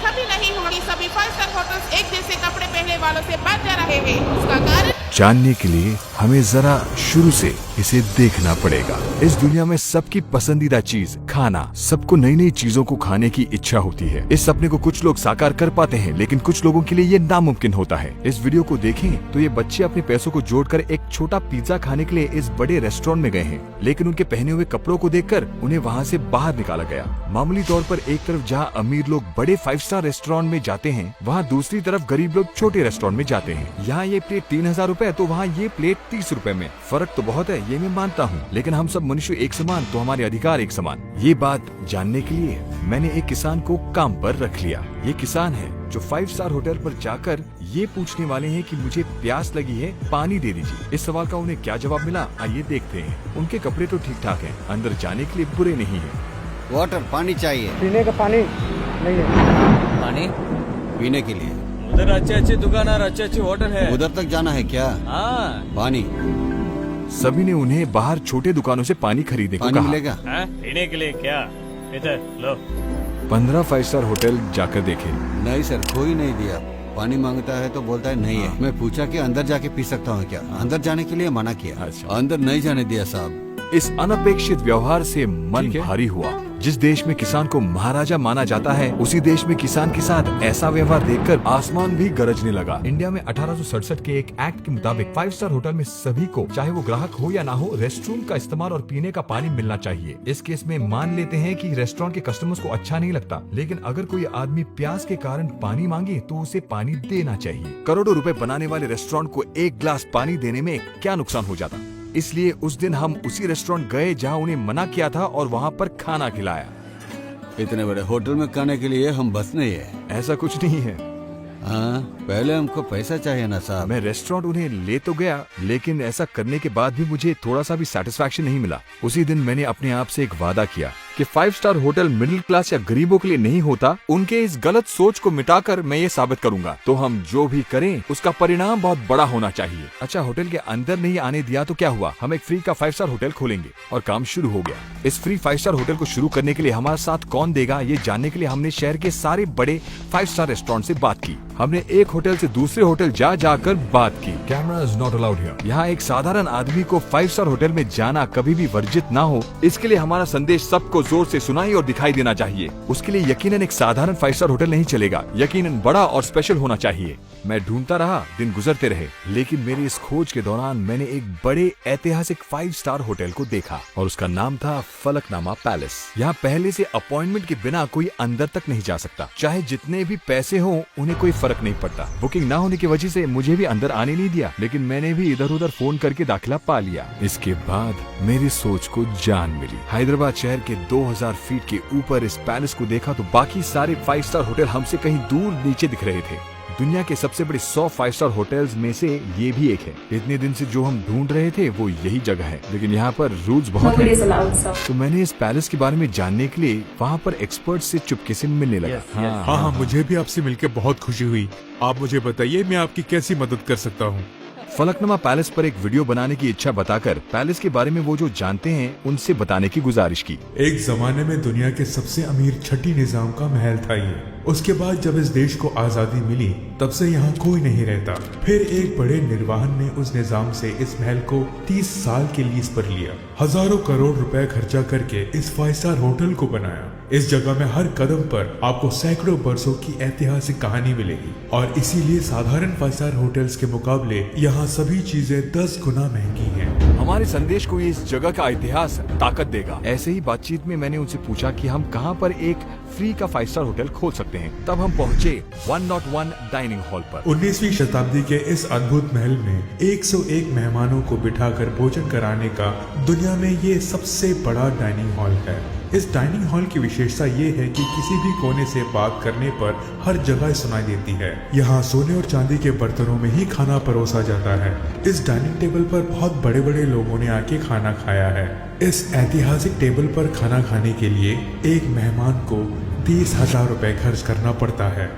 कभी नहीं हुआ कि सभी 5 स्टार होटल्स एक जैसे कपड़े पहनने वालों से बच जा रहे हैं। उसका कारण जानने के लिए हमें जरा शुरू से इसे देखना पड़ेगा। इस दुनिया में सबकी पसंदीदा चीज खाना, सबको नई नई चीजों को खाने की इच्छा होती है। इस सपने को कुछ लोग साकार कर पाते हैं, लेकिन कुछ लोगों के लिए ये नामुमकिन होता है। इस वीडियो को देखें तो ये बच्चे अपने पैसों को जोड़कर एक छोटा पिज्जा खाने के लिए इस बड़े रेस्टोरेंट में गए हैं, लेकिन उनके पहने हुए कपड़ों को देखकर उन्हें वहाँ से बाहर निकाला गया। मामूली तौर पर एक तरफ जहाँ अमीर लोग बड़े 5 स्टार रेस्टोरेंट में जाते हैं, वहाँ दूसरी तरफ गरीब लोग छोटे रेस्टोरेंट में जाते हैं। यहाँ ये प्लेट 3000 रुपए तो वहाँ ये प्लेट 30 रुपए में। फर्क तो बहुत है, ये मैं मानता हूँ, लेकिन हम सब मनुष्य एक समान तो हमारे अधिकार एक समान। ये बात जानने के लिए मैंने एक किसान को काम पर रख लिया। ये किसान है जो 5 स्टार होटल पर जाकर ये पूछने वाले हैं कि मुझे प्यास लगी है, पानी दे दीजिए। इस सवाल का उन्हें क्या जवाब मिला, आइए देखते हैं। उनके कपड़े तो ठीक ठाक हैं, अंदर जाने के लिए बुरे नहीं है। वाटर, पानी चाहिए। पीने का पानी नहीं है। पानी पीने के लिए उधर अच्छे अच्छे दुकान और अच्छे अच्छे होटल है, उधर तक जाना है क्या? हाँ। पानी सभी ने उन्हें बाहर छोटे दुकानों से पानी खरीदने को पानी कहा। मिलेगा? पीने के लिए क्या? इधर लो। 15 5 स्टार होटल जाकर देखे। नहीं सर, कोई नहीं दिया। पानी मांगता है तो बोलता है नहीं है। मैं पूछा कि अंदर जाके पी सकता हूँ क्या? अंदर जाने के लिए मना किया। अच्छा। अंदर नहीं जाने दिया साहब। इस अनपेक्षित व्यवहार से मन भारी हुआ। जिस देश में किसान को महाराजा माना जाता है, उसी देश में किसान के साथ ऐसा व्यवहार देखकर आसमान भी गरजने लगा। इंडिया में 1867 के एक एक्ट के मुताबिक 5 स्टार होटल में सभी को, चाहे वो ग्राहक हो या ना हो, रेस्टोरेंट का इस्तेमाल और पीने का पानी मिलना चाहिए। इस केस में मान लेते हैं कि रेस्टोरेंट के कस्टमर्स को अच्छा नहीं लगता, लेकिन अगर कोई आदमी प्यास के कारण पानी मांगे तो उसे पानी देना चाहिए। करोड़ों रुपए बनाने वाले रेस्टोरेंट को एक गिलास पानी देने में क्या नुकसान हो जाता। इसलिए उस दिन हम उसी रेस्टोरेंट गए जहां उन्हें मना किया था और वहां पर खाना खिलाया। इतने बड़े होटल में खाने के लिए हम बस नहीं है। ऐसा कुछ नहीं है। हाँ, पहले हमको पैसा चाहिए ना साहब। मैं रेस्टोरेंट उन्हें ले तो गया, लेकिन ऐसा करने के बाद भी मुझे थोड़ा सा भी सेटिस्फैक्शन नहीं मिला। उसी दिन मैंने अपने आप से एक वादा किया कि 5 स्टार होटल मिडिल क्लास या गरीबों के लिए नहीं होता। उनके इस गलत सोच को मिटाकर मैं ये साबित करूंगा। तो हम जो भी करें उसका परिणाम बहुत बड़ा होना चाहिए। अच्छा, होटल के अंदर नहीं आने दिया तो क्या हुआ, हम एक फ्री का 5 स्टार होटल खोलेंगे और काम शुरू हो गया। इस फ्री 5 स्टार होटल को शुरू करने के लिए हमारा साथ कौन देगा, ये जानने के लिए हमने शहर के सारे बड़े 5 स्टार रेस्टोरेंट से बात की। हमने एक होटल से दूसरे होटल जा जाकर बात की। Camera is not allowed here. यहाँ एक साधारण आदमी को 5 स्टार होटल में जाना कभी भी वर्जित ना हो, इसके लिए हमारा संदेश सबको जोर से सुनाई और दिखाई देना चाहिए। उसके लिए यकीनन एक साधारण 5 स्टार होटल नहीं चलेगा, यकीनन बड़ा और स्पेशल होना चाहिए। मैं ढूंढता रहा, दिन गुजरते रहे, लेकिन मेरी इस खोज के दौरान मैंने एक बड़े ऐतिहासिक 5 स्टार होटल को देखा और उसका नाम था फलकनामा पैलेस। यहाँ पहले से अपॉइंटमेंट के बिना कोई अंदर तक नहीं जा सकता। चाहे जितने भी पैसे हो, उन्हें कोई फर्क नहीं पड़ता। बुकिंग ना होने की वजह से मुझे भी अंदर आने नहीं दिया, लेकिन मैंने भी इधर उधर फोन करके दाखिला पा लिया। इसके बाद मेरी सोच को जान मिली। हैदराबाद शहर के 2000 फीट के ऊपर इस पैलेस को देखा तो बाकी सारे 5 स्टार होटल हमसे कहीं दूर नीचे दिख रहे थे। दुनिया के सबसे बड़े 100 5 स्टार होटल्स में से ये भी एक है। इतने दिन से जो हम ढूंढ रहे थे वो यही जगह है, लेकिन यहाँ पर रूल्स बहुत हैं। तो मैंने इस पैलेस के बारे में जानने के लिए वहाँ पर एक्सपर्ट से चुपके से मिलने लगा। हाँ, मुझे भी आपसे मिलकर बहुत खुशी हुई। आप मुझे बताइए, मैं आपकी कैसी मदद कर सकता हूँ? फलकनुमा पैलेस पर एक वीडियो बनाने की इच्छा बताकर पैलेस के बारे में वो जो जानते हैं उनसे बताने की गुजारिश की। एक जमाने में दुनिया के सबसे अमीर छठी निजाम का महल था ये। उसके बाद जब इस देश को आजादी मिली, तब से यहाँ कोई नहीं रहता। फिर एक बड़े निर्वाहन ने उस निजाम से इस महल को 30 साल के लीज पर लिया। हजारों करोड़ रुपए खर्चा करके इस 5 स्टार होटल को बनाया। इस जगह में हर कदम पर आपको सैकड़ों वर्षों की ऐतिहासिक कहानी मिलेगी और इसीलिए साधारण 5 स्टार होटल्स के मुकाबले यहाँ सभी चीजें 10 गुना महंगी हैं। हमारे संदेश को इस जगह का इतिहास ताकत देगा। ऐसे ही बातचीत में मैंने उनसे पूछा कि हम कहाँ पर एक फ्री का 5 स्टार होटल खोल सकते हैं। तब हम पहुँचे 101 डाइनिंग हॉल पर। 19वीं शताब्दी के इस अद्भुत महल में 101 मेहमानों को बिठाकर भोजन कराने का दुनिया में ये सबसे बड़ा डाइनिंग हॉल है। इस डाइनिंग हॉल की विशेषता ये है कि किसी भी कोने से बात करने पर हर जगह सुनाई देती है। यहाँ सोने और चांदी के बर्तनों में ही खाना परोसा जाता है। इस डाइनिंग टेबल पर बहुत बड़े बड़े लोगों ने आके खाना खाया है। इस ऐतिहासिक टेबल पर खाना खाने के लिए एक मेहमान को 30,000 रुपए खर्च करना पड़ता है।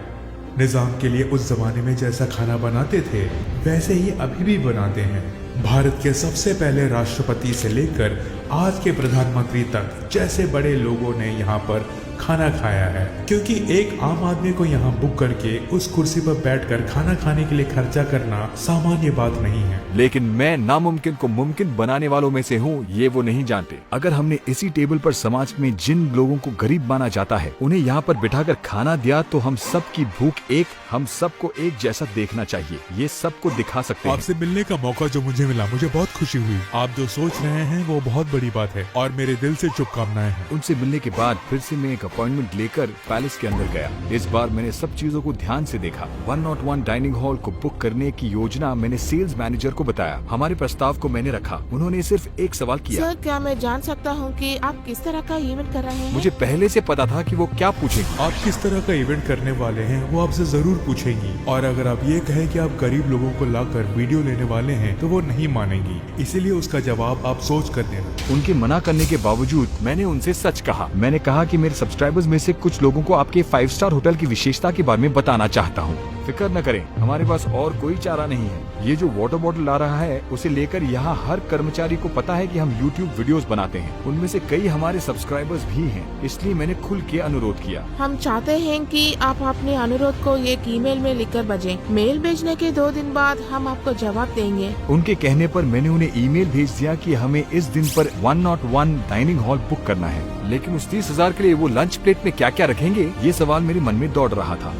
निजाम के लिए उस जमाने में जैसा खाना बनाते थे वैसे ही अभी भी बनाते हैं। भारत के सबसे पहले राष्ट्रपति से लेकर आज के प्रधानमंत्री तक जैसे बड़े लोगों ने यहाँ पर खाना खाया है, क्योंकि एक आम आदमी को यहाँ बुक करके उस कुर्सी पर बैठकर खाना खाने के लिए खर्चा करना सामान्य बात नहीं है। लेकिन मैं नामुमकिन को मुमकिन बनाने वालों में से हूँ, ये वो नहीं जानते। अगर हमने इसी टेबल पर समाज में जिन लोगों को गरीब माना जाता है उन्हें यहाँ पर बिठाकर खाना दिया तो हम सब की भूख एक, हम सबको एक जैसा देखना चाहिए, ये सबको दिखा सकते हैं। आपसे मिलने का मौका जो मुझे मिला, मुझे बहुत खुशी हुई। आप जो सोच रहे हैं वो बहुत बड़ी बात है और मेरे दिल से शुभकामनाएं हैं। उनसे मिलने के बाद फिर से मैं एक अपॉइंटमेंट लेकर पैलेस के अंदर गया। इस बार मैंने सब चीजों को ध्यान से देखा। 101 डाइनिंग हॉल को बुक करने की योजना मैंने सेल्स मैनेजर को बताया। हमारे प्रस्ताव को मैंने रखा। उन्होंने सिर्फ एक सवाल किया, सर क्या मैं जान सकता हूँ कि आप किस तरह का इवेंट कर रहे हैं? मुझे पहले से पता था कि वो क्या पूछेगी। आप किस तरह का इवेंट करने वाले हैं वो आपसे जरूर पूछेंगी, और अगर आप ये कहें कि आप गरीब लोगों को लाकर वीडियो लेने वाले हैं तो वो नहीं मानेंगी, इसीलिए उसका जवाब आप सोच कर देना। उनके मना करने के बावजूद मैंने उनसे सच कहा। मैंने कहा कि मेरे सब्सक्राइबर्स में से कुछ लोगों को आपके 5 स्टार होटल की विशेषता के बारे में बताना चाहता हूँ। फिक्र न करें, हमारे पास और कोई चारा नहीं है। ये जो वाटर बॉटल ला रहा है उसे लेकर यहाँ हर कर्मचारी को पता है कि हम YouTube वीडियोस बनाते हैं। उनमें से कई हमारे सब्सक्राइबर्स भी हैं, इसलिए मैंने खुल के अनुरोध किया। हम चाहते हैं कि आप अपने अनुरोध को एक ईमेल में लिखकर भेजें। मेल भेजने के 2 दिन बाद हम आपको जवाब देंगे। उनके कहने पर मैंने उन्हें ईमेल भेज दिया कि हमें इस दिन पर 101 डाइनिंग हॉल बुक करना है। लेकिन उस 30,000 के लिए वो लंच प्लेट में क्या क्या रखेंगे, ये सवाल मेरे मन में दौड़ रहा था।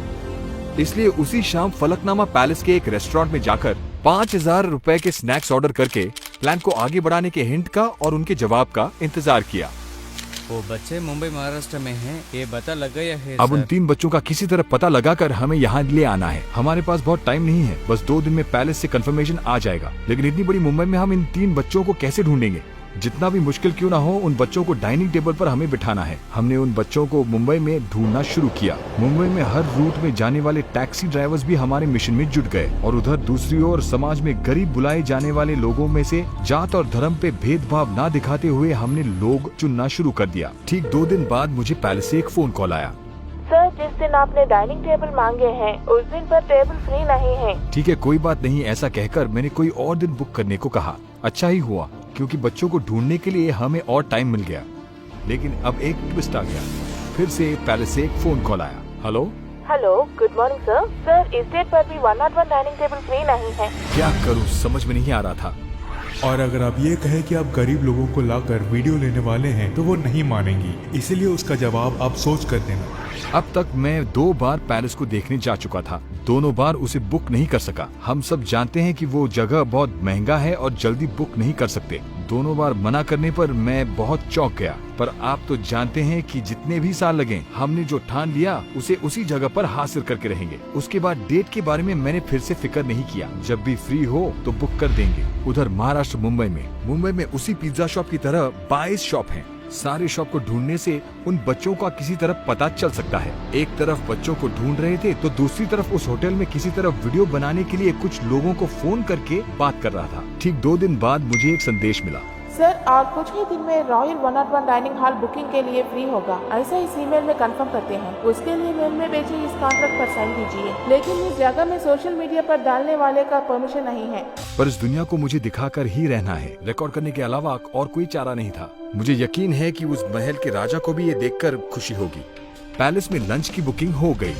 इसलिए उसी शाम फलकनामा पैलेस के एक रेस्टोरेंट में जाकर 5,000 रुपए के स्नैक्स ऑर्डर करके प्लान को आगे बढ़ाने के हिंट का और उनके जवाब का इंतजार किया। वो बच्चे मुंबई महाराष्ट्र में हैं, ये पता लग गया है अब उन सर। 3 बच्चों का किसी तरह पता लगाकर हमें यहाँ ले आना है। हमारे पास बहुत टाइम नहीं है, बस 2 दिन में पैलेस से कंफर्मेशन आ जाएगा। लेकिन इतनी बड़ी मुंबई में हम इन 3 बच्चों को कैसे ढूंढेंगे? जितना भी मुश्किल क्यों ना हो, उन बच्चों को डाइनिंग टेबल पर हमें बिठाना है। हमने उन बच्चों को मुंबई में ढूंढना शुरू किया। मुंबई में हर रूट में जाने वाले टैक्सी ड्राइवर्स भी हमारे मिशन में जुट गए, और उधर दूसरी ओर समाज में गरीब बुलाए जाने वाले लोगों में से जात और धर्म पे भेदभाव ना दिखाते हुए हमने लोग चुनना शुरू कर दिया। ठीक 2 दिन बाद मुझे पैलेस से एक फोन कॉल आया। सर जिस दिन आपने डाइनिंग टेबल मांगे हैं उस दिन पर टेबल फ्री नहीं है। ठीक है, कोई बात नहीं। ऐसा कहकर मैंने कोई और दिन बुक करने को कहा। अच्छा ही हुआ, क्योंकि बच्चों को ढूंढने के लिए हमें और टाइम मिल गया। लेकिन अब एक ट्विस्ट आ गया। फिर से पैलेस से एक फोन कॉल आया। Hello hello, good morning sir. Sir इस डेट पर भी 101 डाइनिंग टेबल फ्री नहीं है। क्या करूं, समझ में नहीं आ रहा था। और अगर आप ये कहें कि आप गरीब लोगों को लाकर वीडियो लेने वाले हैं तो वो नहीं मानेंगी, इसीलिए उसका जवाब आप सोच कर देना। अब तक मैं 2 बार पैलेस को देखने जा चुका था। दोनों बार उसे बुक नहीं कर सका। हम सब जानते हैं कि वो जगह बहुत महंगा है और जल्दी बुक नहीं कर सकते। दोनों बार मना करने पर मैं बहुत चौंक गया। पर आप तो जानते हैं कि जितने भी साल लगे, हमने जो ठान लिया उसे उसी जगह पर हासिल करके रहेंगे। उसके बाद डेट के बारे में मैंने फिर से फिक्र नहीं किया। जब भी फ्री हो तो बुक कर देंगे। उधर महाराष्ट्र मुंबई में उसी पिज्जा शॉप की तरह 22 शॉप हैं। सारे शॉप को ढूंढने से उन बच्चों का किसी तरह पता चल सकता है। एक तरफ बच्चों को ढूंढ रहे थे तो दूसरी तरफ उस होटल में किसी तरह वीडियो बनाने के लिए कुछ लोगों को फोन करके बात कर रहा था। ठीक 2 दिन बाद मुझे एक संदेश मिला। सर और कुछ ही दिन में रॉयल 101 डाइनिंग हॉल बुकिंग के लिए फ्री होगा, ऐसा इस ईमेल में कंफर्म करते हैं। उसके लिए मेल में भेजे इस कॉन्ट्रैक्ट पर साइन कीजिए। लेकिन इस जगह में सोशल मीडिया पर डालने वाले का परमिशन नहीं है। पर इस दुनिया को मुझे दिखाकर ही रहना है। रिकॉर्ड करने के अलावा और कोई चारा नहीं था। मुझे यकीन है कि उस महल के राजा को भी ये देखकर खुशी होगी। पैलेस में लंच की बुकिंग हो गई।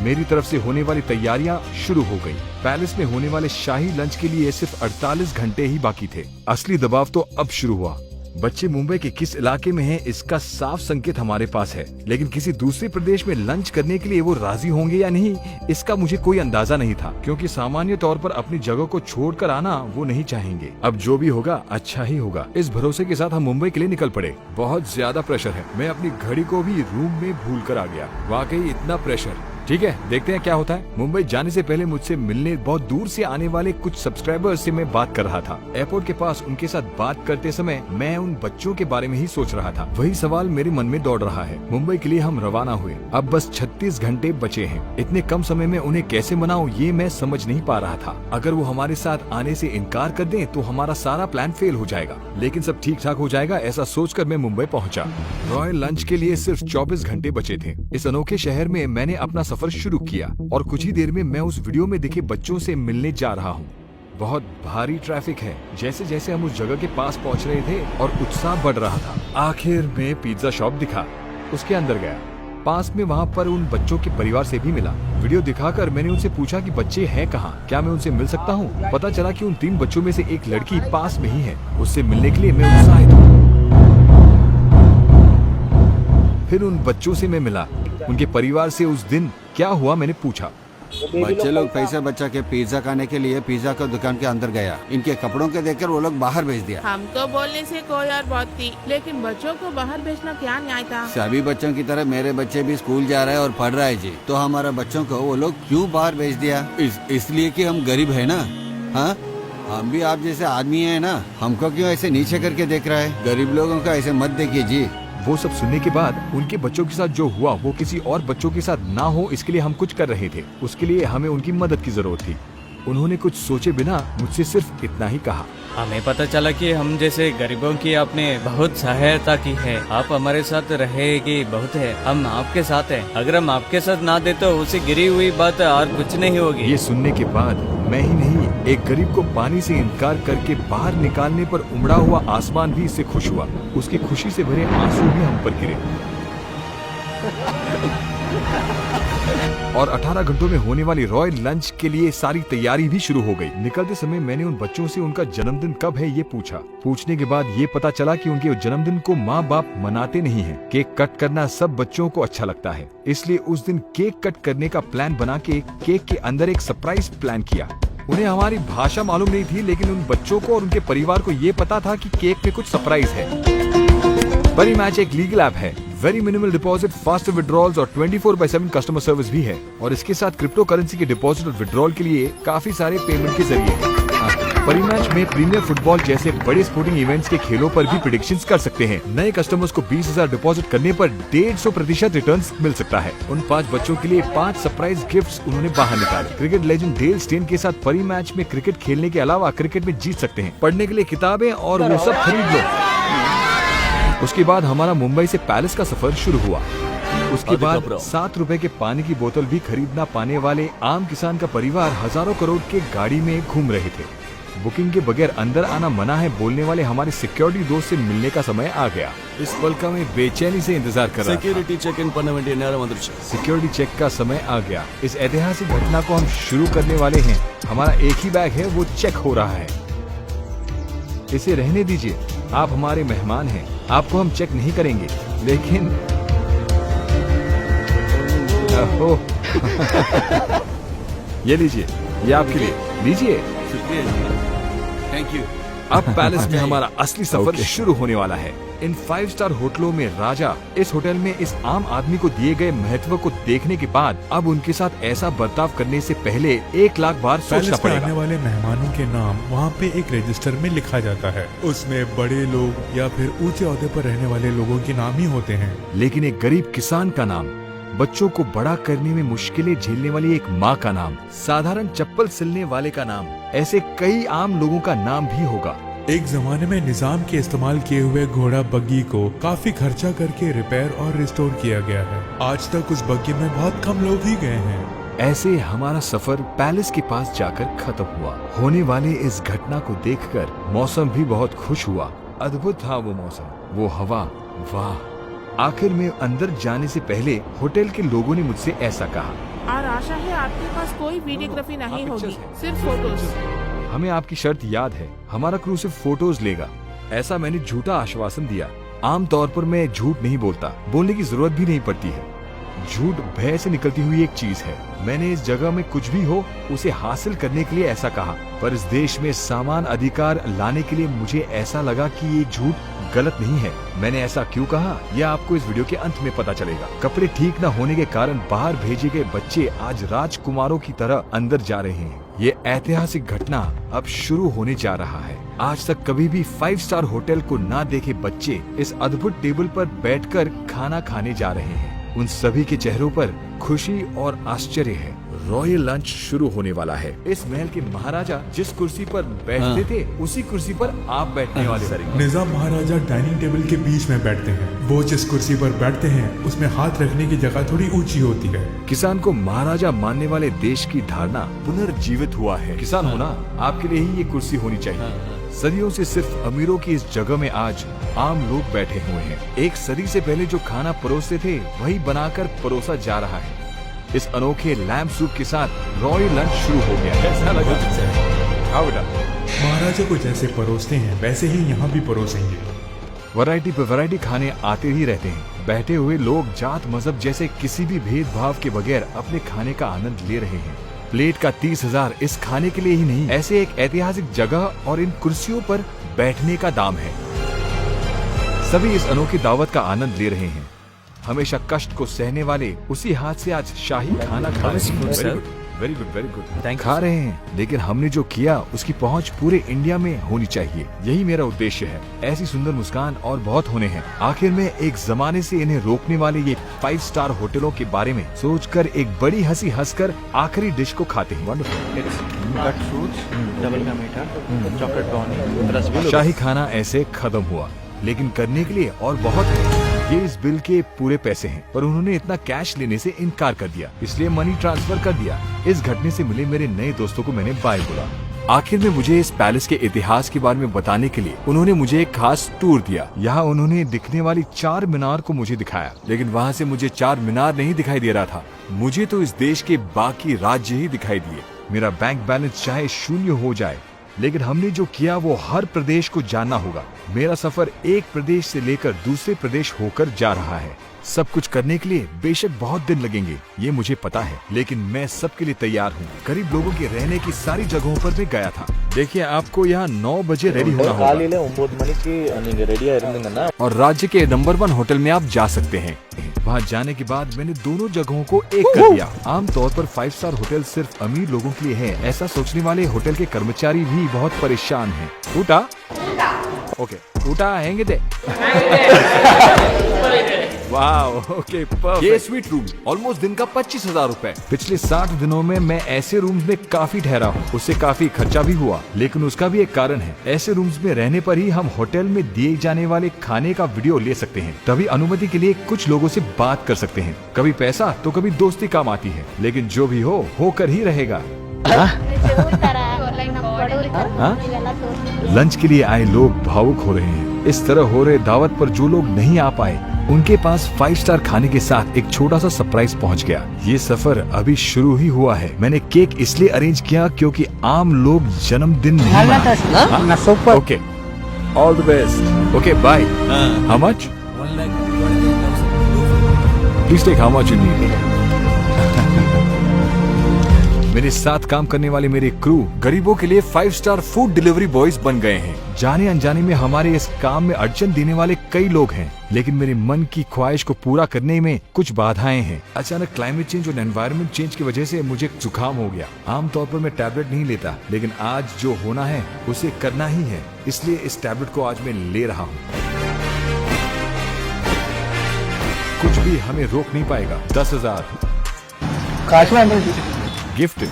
मेरी तरफ से होने वाली तैयारियां शुरू हो गई। पैलेस में होने वाले शाही लंच के लिए सिर्फ 48 घंटे ही बाकी थे। असली दबाव तो अब शुरू हुआ। बच्चे मुंबई के किस इलाके में हैं, इसका साफ संकेत हमारे पास है, लेकिन किसी दूसरे प्रदेश में लंच करने के लिए वो राजी होंगे या नहीं, इसका मुझे कोई अंदाजा नहीं था, क्योंकि सामान्य तौर पर अपनी जगह को छोड़कर आना वो नहीं चाहेंगे। अब जो भी होगा अच्छा ही होगा। इस भरोसे के साथ हम मुंबई के लिए निकल पड़े। बहुत ज्यादा प्रेशर है। मैं अपनी घड़ी को भी रूम में भूल कर आ गया। वाकई इतना प्रेशर। ठीक है, देखते हैं क्या होता है। मुंबई जाने से पहले मुझसे मिलने बहुत दूर से आने वाले कुछ सब्सक्राइबर्स से मैं बात कर रहा था। एयरपोर्ट के पास उनके साथ बात करते समय मैं उन बच्चों के बारे में ही सोच रहा था। वही सवाल मेरे मन में दौड़ रहा है। मुंबई के लिए हम रवाना हुए। अब बस 36 घंटे बचे हैं। इतने कम समय में उन्हें कैसे मनाऊं, ये मैं समझ नहीं पा रहा था। अगर वो हमारे साथ आने से इनकार कर दें तो हमारा सारा प्लान फेल हो जाएगा, लेकिन सब ठीक ठाक हो जाएगा, ऐसा सोचकर मैं मुंबई पहुंचा। रॉयल लंच के लिए सिर्फ 24 घंटे बचे थे। इस अनोखे शहर में मैंने अपना सफर शुरू किया और कुछ ही देर में मैं उस वीडियो में दिखे बच्चों से मिलने जा रहा हूँ। बहुत भारी ट्रैफिक है। जैसे जैसे हम उस जगह के पास पहुँच रहे थे और उत्साह बढ़ रहा था। आखिर में पिज्जा शॉप दिखा। उसके अंदर गया। पास में वहाँ पर उन बच्चों के परिवार से भी मिला। वीडियो दिखाकर मैंने उनसे पूछा कि बच्चे हैं कहाँ, क्या मैं उनसे मिल सकता हूँ। पता चला कि उन 3 बच्चों में से एक लड़की पास में ही है। उससे मिलने के लिए मैं उत्साहित हूँ। फिर उन बच्चों से मैं मिला। उनके परिवार से उस दिन क्या हुआ मैंने पूछा। बच्चे लोग पैसे बचा के पिज्जा खाने के लिए पिज्जा का दुकान के अंदर गया। इनके कपड़ों के देखकर वो लोग बाहर भेज दिया। हमको बोलने से कोई और बात थी, लेकिन बच्चों को बाहर भेजना क्या न्याय था। सभी बच्चों की तरह मेरे बच्चे भी स्कूल जा रहे हैं और पढ़ रहे हैं जी। तो हमारे बच्चों को वो लोग क्यों बाहर भेज दिया? इसलिए कि हम गरीब है ना। हाँ, हम भी आप जैसे आदमी है ना, हमको क्यों ऐसे नीचे करके देख रहा है? गरीब लोगों का ऐसे मत देखिए जी। वो सब सुनने के बाद उनके बच्चों के साथ जो हुआ वो किसी और बच्चों के साथ ना हो, इसके लिए हम कुछ कर रहे थे। उसके लिए हमें उनकी मदद की जरूरत थी। उन्होंने कुछ सोचे बिना मुझसे सिर्फ इतना ही कहा। हमें पता चला कि हम जैसे गरीबों की आपने बहुत सहायता की है। आप हमारे साथ रहेगी बहुत है, हम आपके साथ हैं। अगर हम आपके साथ ना दे तो उसे गिरी हुई बात और कुछ नहीं होगी। ये सुनने के बाद मैं ही नहीं, एक गरीब को पानी से इनकार करके बाहर निकालने पर उमड़ा हुआ आसमान भी इससे खुश हुआ। उसकी खुशी से भरे आंसू भी हम पर गिरे। और 18 घंटों में होने वाली रॉयल लंच के लिए सारी तैयारी भी शुरू हो गई। निकलते समय मैंने उन बच्चों से उनका जन्मदिन कब है ये पूछा। पूछने के बाद ये पता चला कि उनके जन्मदिन को माँ बाप मनाते नहीं हैं। केक कट करना सब बच्चों को अच्छा लगता है, इसलिए उस दिन केक कट करने का प्लान बना के केक के अंदर एक सरप्राइज प्लान किया। उन्हें हमारी भाषा मालूम नहीं थी, लेकिन उन बच्चों को और उनके परिवार को ये पता था कि केक में कुछ सरप्राइज है। परी मैच एक लीगल ऐप है। Very minimal deposit, fast withdrawals और 24/7 कस्टमर सर्विस भी है। और इसके साथ क्रिप्टो करेंसी के डिपॉजिट और विड्रॉल के लिए काफी सारे पेमेंट के जरिए हैं। परी मैच में प्रीमियर फुटबॉल जैसे बड़े स्पोर्टिंग इवेंट्स के खेलों पर भी प्रेडिक्शंस कर सकते हैं। नए कस्टमर्स को 20,000 डिपॉजिट करने पर 150% रिटर्न्स मिल सकता है। उन 5 बच्चों के लिए 5 सरप्राइज गिफ्ट्स उन्होंने बाहर निकाले। क्रिकेट लेजेंड डेल स्टेन के साथ परी मैच में क्रिकेट खेलने के अलावा क्रिकेट में जीत सकते हैं। पढ़ने के लिए किताबें और वो सब खरीद लो। उसके बाद हमारा मुंबई से पैलेस का सफर शुरू हुआ। उसके बाद 7 रुपए के पानी की बोतल भी खरीदना पाने वाले आम किसान का परिवार हजारों करोड़ के गाड़ी में घूम रहे थे। बुकिंग के बगैर अंदर आना मना है बोलने वाले हमारे सिक्योरिटी दोस्त से मिलने का समय आ गया। इस पल का मैं बेचैनी से इंतजार कर रहा था। सिक्योरिटी चेक इन பண்ண வேண்டிய நேரம் வந்துருச்சு। सिक्योरिटी चेक का समय आ गया। इस ऐतिहासिक घटना को हम शुरू करने वाले हैं। हमारा एक ही बैग है, वो चेक हो रहा है। इसे रहने दीजिए, आप हमारे मेहमान हैं। आपको हम चेक नहीं करेंगे, लेकिन ये लीजिए, ये आपके लिए, लीजिए। Thank you. अब पैलेस में हमारा असली सफर शुरू होने वाला है। इन 5 स्टार होटलों में राजा इस होटल में इस आम आदमी को दिए गए महत्व को देखने के बाद अब उनके साथ ऐसा बर्ताव करने से पहले 1 लाख बार सोचना पैलेस में आने पड़ेगा। वाले मेहमानों के नाम वहाँ पे एक रजिस्टर में लिखा जाता है। उसमें बड़े लोग या फिर ऊंचे ओहदे पर रहने वाले लोगों के नाम ही होते हैं। लेकिन एक गरीब किसान का नाम, बच्चों को बड़ा करने में मुश्किलें झेलने वाली एक माँ का नाम, साधारण चप्पल सिलने वाले का नाम, ऐसे कई आम लोगों का नाम भी होगा। एक जमाने में निजाम के इस्तेमाल किए हुए घोड़ा बग्गी को काफी खर्चा करके रिपेयर और रिस्टोर किया गया है। आज तक उस बग्गी में बहुत कम लोग ही गए हैं। ऐसे हमारा सफर पैलेस के पास जाकर खत्म हुआ। होने वाली इस घटना को देखकर मौसम भी बहुत खुश हुआ। अद्भुत था वो मौसम, वो हवा, वाह। आखिर में अंदर जाने से पहले होटल के लोगों ने मुझसे ऐसा कहा, और आशा है आपके पास कोई वीडियोग्राफी नहीं हाँ, होगी, pictures है। सिर्फ फोटोज। हमें आपकी शर्त याद है, हमारा क्रू सिर्फ फोटोज लेगा। ऐसा मैंने झूठा आश्वासन दिया। आमतौर पर मैं झूठ नहीं बोलता, बोलने की जरूरत भी नहीं पड़ती है। झूठ भय से निकलती हुई एक चीज है। मैंने इस जगह में कुछ भी हो उसे हासिल करने के लिए ऐसा कहा, पर इस देश में समान अधिकार लाने के लिए मुझे ऐसा लगा कि ये झूठ गलत नहीं है। मैंने ऐसा क्यों कहा, यह आपको इस वीडियो के अंत में पता चलेगा। कपड़े ठीक न होने के कारण बाहर भेजे गए बच्चे आज राजकुमारों की तरह अंदर जा रहे हैं। ये ऐतिहासिक घटना अब शुरू होने जा रहा है। आज तक कभी भी 5 स्टार होटल को ना देखे बच्चे इस अद्भुत टेबल पर बैठकर खाना खाने जा रहे हैं। उन सभी के चेहरों पर खुशी और आश्चर्य है। रॉयल लंच शुरू होने वाला है। इस महल के महाराजा जिस कुर्सी पर बैठते थे उसी कुर्सी पर आप बैठने वाले हैं। निजाम महाराजा डाइनिंग टेबल के बीच में बैठते हैं। वो जिस कुर्सी पर बैठते हैं उसमें हाथ रखने की जगह थोड़ी ऊंची होती है। किसान को महाराजा मानने वाले देश की धारणा पुनर्जीवित हुआ है। किसान होना आपके लिए ही ये कुर्सी होनी चाहिए। सदियों से सिर्फ अमीरों की इस जगह में आज आम लोग बैठे हुए हैं। एक सदी से पहले जो खाना परोसते थे वही बनाकर परोसा जा रहा है। इस अनोखे लैम्प सूप के साथ रॉयल लंच शुरू हो गया। कैसा लगा? हाँ बेटा। महाराजा को जैसे परोसते हैं वैसे ही यहाँ भी परोसेंगे। वैरायटी पे वैरायटी खाने आते ही रहते हैं। बैठे हुए लोग जात मजहब जैसे किसी भी भेदभाव के बगैर अपने खाने का आनंद ले रहे हैं। प्लेट का 30,000 इस खाने के लिए ही नहीं, ऐसे एक ऐतिहासिक जगह और इन कुर्सियों पर बैठने का दाम है। सभी इस अनोखी दावत का आनंद ले रहे हैं। हमेशा कष्ट को सहने वाले उसी हाथ से आज शाही खाना खा रहे हैं। Very good, very good. खा रहे हैं, लेकिन हमने जो किया उसकी पहुंच पूरे इंडिया में होनी चाहिए। यही मेरा उद्देश्य है। ऐसी सुंदर मुस्कान और बहुत होने हैं। आखिर में एक जमाने से इन्हें रोकने वाले ये 5 स्टार होटलों के बारे में सोचकर एक बड़ी हंसी हंसकर आखिरी डिश को खाते हैं। शाही खाना ऐसे खत्म हुआ, लेकिन करने के लिए और बहुत है। ये इस बिल के पूरे पैसे हैं, पर उन्होंने इतना कैश लेने से इनकार कर दिया, इसलिए मनी ट्रांसफर कर दिया। इस घटने से मिले मेरे नए दोस्तों को मैंने बाय बोला। आखिर में मुझे इस पैलेस के इतिहास के बारे में बताने के लिए उन्होंने मुझे एक खास टूर दिया। यहाँ उन्होंने दिखने वाली 4 मीनार को मुझे दिखाया, लेकिन वहाँ से मुझे 4 मीनार नहीं दिखाई दे रहा था। मुझे तो इस देश के बाकी राज्य ही दिखाई दिए। मेरा बैंक बैलेंस चाहे शून्य हो जाए, लेकिन हमने जो किया वो हर प्रदेश को जानना होगा। मेरा सफर एक प्रदेश से लेकर दूसरे प्रदेश होकर जा रहा है। सब कुछ करने के लिए बेशक बहुत दिन लगेंगे, ये मुझे पता है, लेकिन मैं सबके लिए तैयार हूँ। गरीब लोगों के रहने की सारी जगहों पर मैं गया था। देखिए, आपको यहाँ 9 बजे रेडी होना होगा और राज्य के नंबर 1 होटल में आप जा सकते हैं। वहाँ जाने के बाद मैंने दोनों जगहों को एक कर दिया। आमतौर पर 5 स्टार होटल सिर्फ अमीर लोगों के लिए है, ऐसा सोचने वाले होटल के कर्मचारी भी बहुत परेशान हैं। ऊटा ओके, ऊटा हैंगे दे। Wow, okay, perfect. ये स्वीट रूम ऑलमोस्ट दिन का 25,000 रुपए। पिछले 60 दिनों में मैं ऐसे रूम्स में काफी ठहरा हूँ, उससे काफी खर्चा भी हुआ, लेकिन उसका भी एक कारण है। ऐसे रूम्स में रहने पर ही हम होटल में दिए जाने वाले खाने का वीडियो ले सकते हैं। तभी अनुमति के लिए कुछ लोगों से बात कर सकते हैं। कभी पैसा तो कभी दोस्ती काम आती है, लेकिन जो भी हो होकर ही रहेगा। लंच के लिए आए लोग भावुक हो रहे हैं। इस तरह हो रहे दावत पर जो लोग नहीं आ पाए, उनके पास 5 स्टार खाने के साथ एक छोटा सा सरप्राइज पहुंच गया। ये सफर अभी शुरू ही हुआ है। मैंने केक इसलिए अरेंज किया क्योंकि आम लोग जन्मदिन नहीं मनाते। Okay, all the best. Okay, bye. How much? 1,28,000. Please take how much you need. मेरे साथ काम करने वाले मेरे क्रू गरीबों के लिए 5 स्टार फूड डिलीवरी बॉयज बन गए हैं। जाने अनजाने में हमारे इस काम में अड़चन देने वाले कई लोग हैं, लेकिन मेरे मन की ख्वाहिश को पूरा करने में कुछ बाधाएं हैं। अचानक क्लाइमेट चेंज और एनवायरनमेंट चेंज की वजह से मुझे जुकाम हो गया। आमतौर पर मैं टैबलेट नहीं लेता, लेकिन आज जो होना है उसे करना ही है, इसलिए इस टैबलेट को आज मैं ले रहा हूँ। कुछ भी हमें रोक नहीं पाएगा। 10,000 गिफ्ट।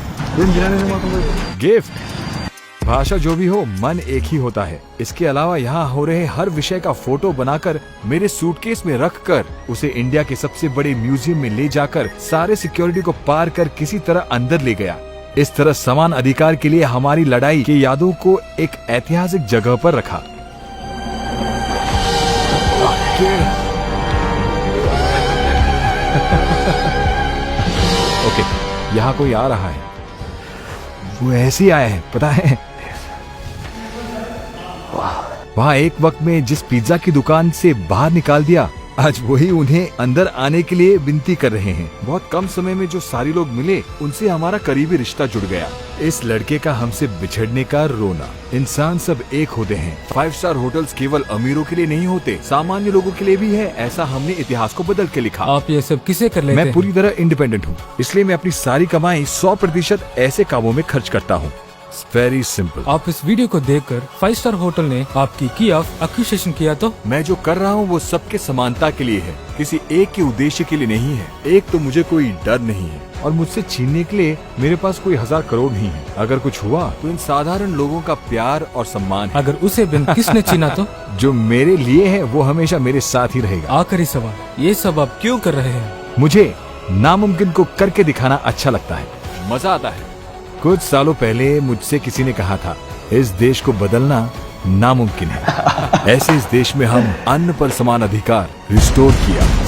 भाषा जो भी हो, मन एक ही होता है। इसके अलावा यहाँ हो रहे हर विषय का फोटो बनाकर मेरे सूटकेस में रखकर उसे इंडिया के सबसे बड़े म्यूजियम में ले जाकर सारे सिक्योरिटी को पार कर किसी तरह अंदर ले गया। इस तरह समान अधिकार के लिए हमारी लड़ाई की यादों को एक ऐतिहासिक जगह पर रखा। ओके, यहाँ कोई आ रहा है। वो ऐसे ही आया है, पता है। वहाँ एक वक्त में जिस पिज्जा की दुकान से बाहर निकाल दिया, आज वही उन्हें अंदर आने के लिए विनती कर रहे हैं। बहुत कम समय में जो सारे लोग मिले, उनसे हमारा करीबी रिश्ता जुड़ गया। इस लड़के का हमसे बिछड़ने का रोना। इंसान सब एक होते हैं। 5 स्टार होटल्स केवल अमीरों के लिए नहीं होते, सामान्य लोगों के लिए भी है। ऐसा हमने इतिहास को बदल के लिखा। आप ये सब किसे कर लेते हैं? मैं पूरी तरह इंडिपेंडेंट हूँ, इसलिए मैं अपनी सारी कमाई 100% ऐसे कामों में खर्च करता हूँ। Very simple. आप इस वीडियो को देखकर 5 स्टार होटल ने आपकी की ऑफ एक्विजिशन किया तो मैं जो कर रहा हूँ वो सबके समानता के लिए है, किसी एक के उद्देश्य के लिए नहीं है। एक तो मुझे कोई डर नहीं है और मुझसे छीनने के लिए मेरे पास कोई 1000 करोड़ नहीं है। अगर कुछ हुआ तो इन साधारण लोगों का प्यार और सम्मान है। अगर उसे बिन किसने छीना तो जो मेरे लिए है वो हमेशा मेरे साथ ही रहेगा। आखिरी सवाल, ये सब आप क्यों कर रहे हैं? मुझे नामुमकिन को करके दिखाना अच्छा लगता है, मजा आता है। कुछ सालों पहले मुझसे किसी ने कहा था, इस देश को बदलना नामुमकिन है। ऐसे इस देश में हम अन्न पर समान अधिकार रिस्टोर किया।